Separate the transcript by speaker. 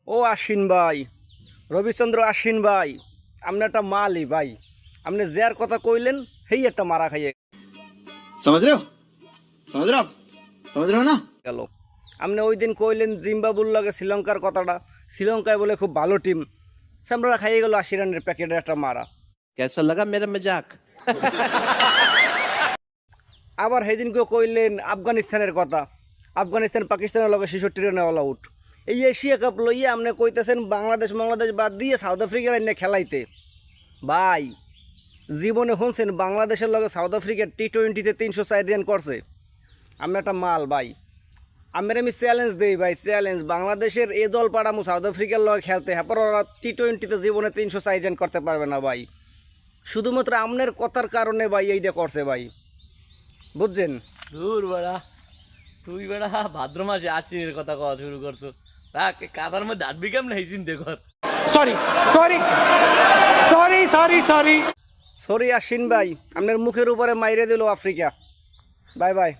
Speaker 1: ও আশ্বিন ভাই, রবিচন্দ্র আশ্বিন ভাই, আপনি একটা মালই ভাই। আপনি যার কথা কইলেন সেই একটা মারা খাইয়ে
Speaker 2: समझ रहे हो समझ रहे हो आप समझ रहे हो ना
Speaker 1: গেল। আপনি ওই দিন কইলেন জিম্বাবুর লগে শ্রীলঙ্কার কথাটা, শ্রীলঙ্কায় বলে খুব ভালো টিম, আমরা খাইয়ে গেল 80 রানের প্যাকেটের একটা মারা।
Speaker 3: कैसा लगा मेरा मजाक।
Speaker 1: আবার সেদিনকেও কইলেন আফগানিস্তানের কথা, আফগানিস্তান পাকিস্তানের লগে 66 রানে অল আউট। এই এশিয়া কাপ লইয়ে আপনি কইতেছেন বাংলাদেশ বাদ দিয়ে সাউথ আফ্রিকার এনে খেলাইতে। ভাই জীবনে শুনছেন বাংলাদেশের লগে সাউথ আফ্রিকার T20-তে 304 রান করছে? আমি একটা মাল ভাই, আমি চ্যালেঞ্জ দেই ভাই, চ্যালেঞ্জ। বাংলাদেশের এ দল পাড়ামু সাউথ আফ্রিকার লগে খেলতে, হ্যাঁ ওরা T20-তে জীবনে 304 রান করতে পারবে না ভাই। শুধুমাত্র আপনার কথার কারণে ভাই এইটা করছে ভাই, বুঝছেন?
Speaker 4: দূর বেড়া, তুই বেড়া ভাদ্র মাসে আশ্বিনের কথা কওয়া শুরু করছো। রাখ কাদার মধ্যে আটবি কেমন এই চিন্তা কর।
Speaker 1: সরি আশ্বিন ভাই, আপনার মুখের উপরে মাইরে দিল আফ্রিকা। Bye bye.